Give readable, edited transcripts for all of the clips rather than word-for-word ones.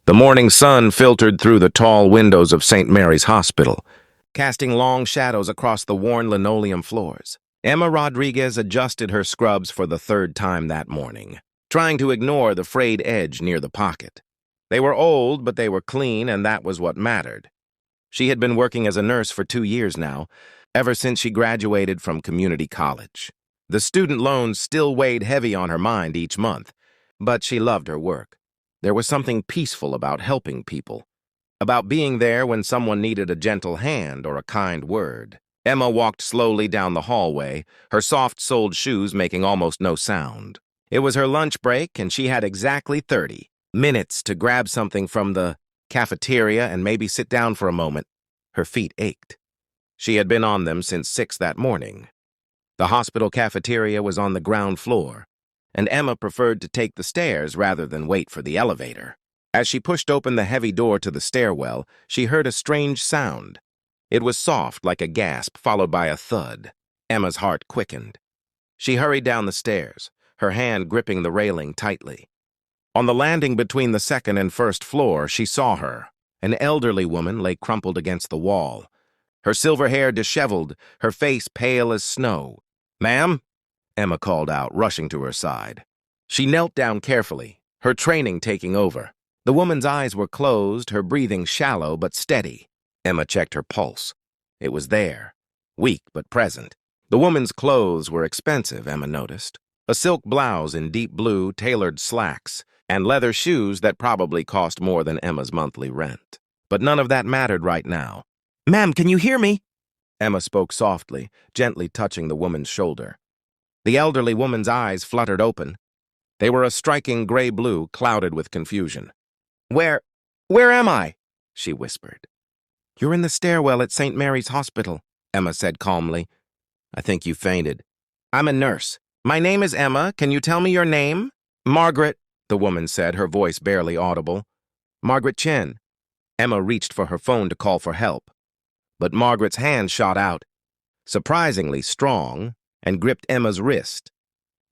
The morning sun filtered through the tall windows of St. Mary's Hospital, casting long shadows across the worn linoleum floors. Emma Rodriguez adjusted her scrubs for the third time that morning, trying to ignore the frayed edge near the pocket. They were old, but they were clean, and that was what mattered. She had been working as a nurse for 2 years now, ever since she graduated from community college. The student loans still weighed heavy on her mind each month, but she loved her work. There was something peaceful about helping people, about being there when someone needed a gentle hand or a kind word. Emma walked slowly down the hallway, her soft-soled shoes making almost no sound. It was her lunch break, and she had exactly 30 minutes to grab something from the cafeteria and maybe sit down for a moment. Her feet ached. She had been on them since 6 that morning. The hospital cafeteria was on the ground floor, and Emma preferred to take the stairs rather than wait for the elevator. As she pushed open the heavy door to the stairwell, she heard a strange sound. It was soft, like a gasp, followed by a thud. Emma's heart quickened. She hurried down the stairs, her hand gripping the railing tightly. On the landing between the second and first floor, she saw her. An elderly woman lay crumpled against the wall, her silver hair disheveled, her face pale as snow. "Ma'am?" Emma called out, rushing to her side. She knelt down carefully, her training taking over. The woman's eyes were closed, her breathing shallow but steady. Emma checked her pulse. It was there, weak but present. The woman's clothes were expensive, Emma noticed. A silk blouse in deep blue, tailored slacks, and leather shoes that probably cost more than Emma's monthly rent. But none of that mattered right now. "Ma'am, can you hear me?" Emma spoke softly, gently touching the woman's shoulder. The elderly woman's eyes fluttered open. They were a striking gray-blue, clouded with confusion. Where am I?" she whispered. "You're in the stairwell at St. Mary's Hospital," Emma said calmly. "I think you fainted." "I'm a nurse. My name is Emma. Can you tell me your name?" "Margaret," the woman said, her voice barely audible. "Margaret Chen." Emma reached for her phone to call for help. But Margaret's hand shot out, surprisingly strong, and gripped Emma's wrist.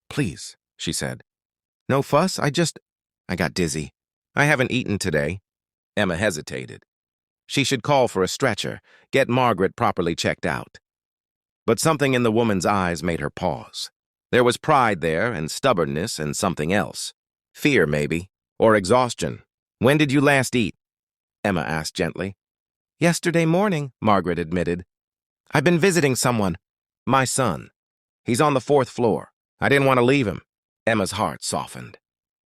"Please," she said. "No fuss, I got dizzy. I haven't eaten today." Emma hesitated. She should call for a stretcher, get Margaret properly checked out. But something in the woman's eyes made her pause. There was pride there, and stubbornness, and something else. Fear, maybe, or exhaustion. "When did you last eat?" Emma asked gently. "Yesterday morning," Margaret admitted. "I've been visiting someone. My son. He's on the 4th floor. I didn't want to leave him." Emma's heart softened.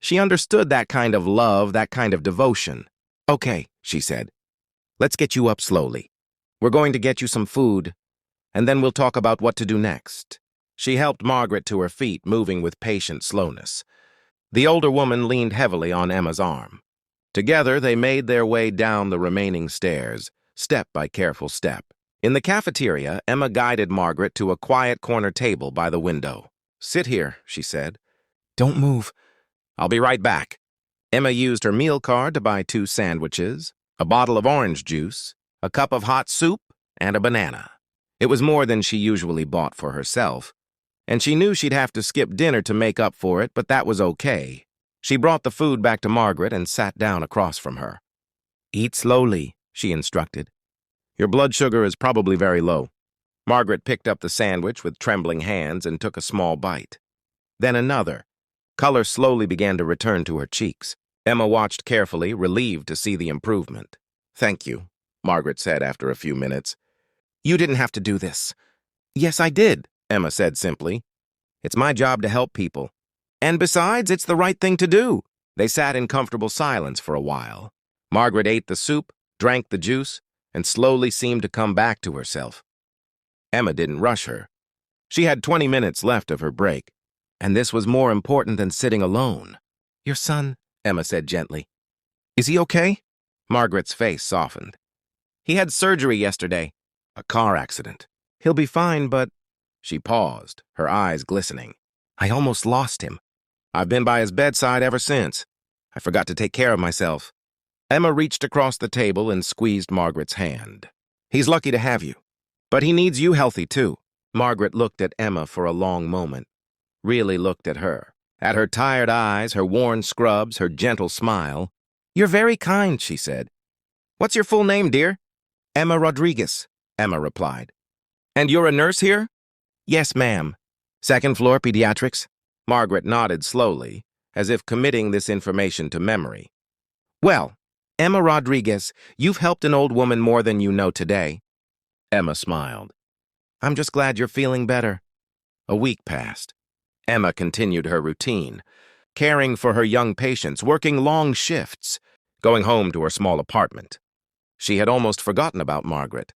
She understood that kind of love, that kind of devotion. "Okay," she said. "Let's get you up slowly. We're going to get you some food, and then we'll talk about what to do next." She helped Margaret to her feet, moving with patient slowness. The older woman leaned heavily on Emma's arm. Together, they made their way down the remaining stairs, step by careful step. In the cafeteria, Emma guided Margaret to a quiet corner table by the window. "Sit here," she said. "Don't move. I'll be right back." Emma used her meal card to buy 2 sandwiches, a bottle of orange juice, a cup of hot soup, and a banana. It was more than she usually bought for herself, and she knew she'd have to skip dinner to make up for it, but that was okay. She brought the food back to Margaret and sat down across from her. "Eat slowly," she instructed. "Your blood sugar is probably very low." Margaret picked up the sandwich with trembling hands and took a small bite. Then another. Color slowly began to return to her cheeks. Emma watched carefully, relieved to see the improvement. "Thank you," Margaret said after a few minutes. "You didn't have to do this." "Yes, I did," Emma said simply. "It's my job to help people. And besides, it's the right thing to do." They sat in comfortable silence for a while. Margaret ate the soup, drank the juice, and slowly seemed to come back to herself. Emma didn't rush her. She had 20 minutes left of her break, and this was more important than sitting alone. "Your son," Emma said gently. "Is he okay?" Margaret's face softened. "He had surgery yesterday. A car accident. He'll be fine, but—" She paused, her eyes glistening. "I almost lost him. I've been by his bedside ever since. I forgot to take care of myself." Emma reached across the table and squeezed Margaret's hand. "He's lucky to have you. But he needs you healthy, too." Margaret looked at Emma for a long moment, really looked at her tired eyes, her worn scrubs, her gentle smile. "You're very kind," she said. "What's your full name, dear?" "Emma Rodriguez," Emma replied. "And you're a nurse here?" "Yes, ma'am." "Second floor pediatrics?" Margaret nodded slowly, as if committing this information to memory. "Well, Emma Rodriguez, you've helped an old woman more than you know today." Emma smiled. "I'm just glad you're feeling better." A week passed. Emma continued her routine, caring for her young patients, working long shifts, going home to her small apartment. She had almost forgotten about Margaret.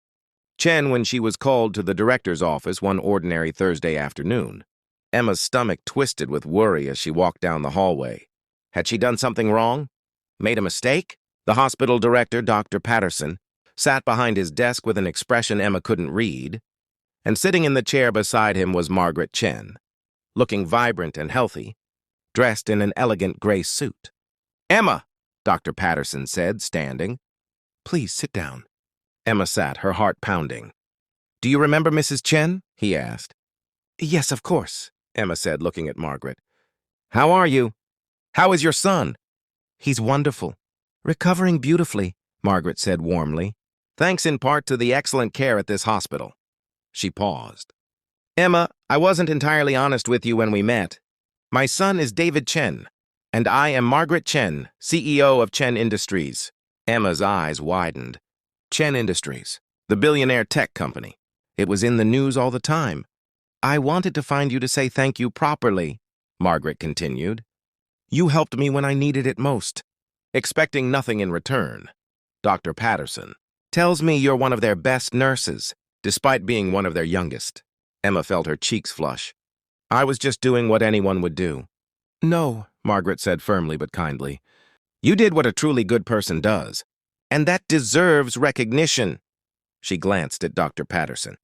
Chen, when she was called to the director's office one ordinary Thursday afternoon, Emma's stomach twisted with worry as she walked down the hallway. Had she done something wrong? Made a mistake? The hospital director, Dr. Patterson, sat behind his desk with an expression Emma couldn't read, and sitting in the chair beside him was Margaret Chen, looking vibrant and healthy, dressed in an elegant gray suit. "Emma," Dr. Patterson said, standing. "Please sit down." Emma sat, her heart pounding. "Do you remember Mrs. Chen?" he asked. "Yes, of course," Emma said, looking at Margaret. "How are you? How is your son?" "He's wonderful. Recovering beautifully," Margaret said warmly. "Thanks in part to the excellent care at this hospital." She paused. "Emma, I wasn't entirely honest with you when we met. My son is David Chen, and I am Margaret Chen, CEO of Chen Industries." Emma's eyes widened. Chen Industries, the billionaire tech company. It was in the news all the time. "I wanted to find you to say thank you properly," Margaret continued. "You helped me when I needed it most." Expecting nothing in return, Dr. Patterson tells me you're one of their best nurses, despite being one of their youngest. Emma felt her cheeks flush. "I was just doing what anyone would do." "No," Margaret said firmly but kindly. "You did what a truly good person does, and that deserves recognition." She glanced at Dr. Patterson.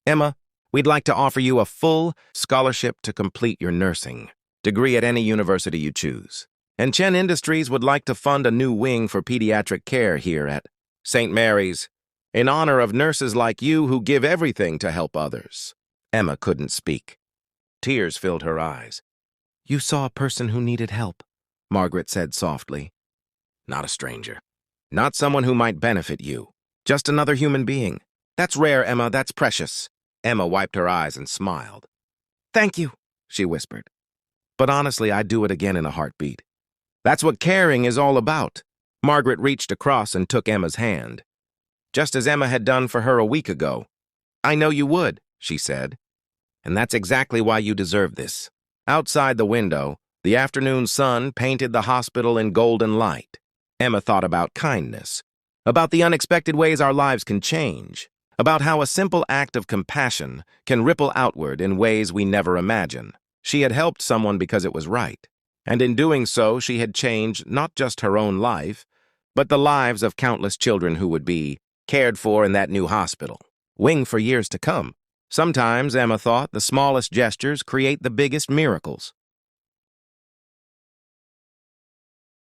"Emma, we'd like to offer you a full scholarship to complete your nursing degree at any university you choose. And Chen Industries would like to fund a new wing for pediatric care here at St. Mary's, in honor of nurses like you who give everything to help others." Emma couldn't speak. Tears filled her eyes. "You saw a person who needed help," Margaret said softly. "Not a stranger. Not someone who might benefit you. Just another human being. That's rare, Emma, that's precious." Emma wiped her eyes and smiled. "Thank you," she whispered. "But honestly, I'd do it again in a heartbeat. That's what caring is all about." Margaret reached across and took Emma's hand, just as Emma had done for her a week ago. "I know you would," she said. "And that's exactly why you deserve this." Outside the window, the afternoon sun painted the hospital in golden light. Emma thought about kindness, about the unexpected ways our lives can change, about how a simple act of compassion can ripple outward in ways we never imagine. She had helped someone because it was right, and in doing so, she had changed not just her own life, but the lives of countless children who would be cared for in that new hospital wing for years to come. Sometimes, Emma thought, the smallest gestures create the biggest miracles.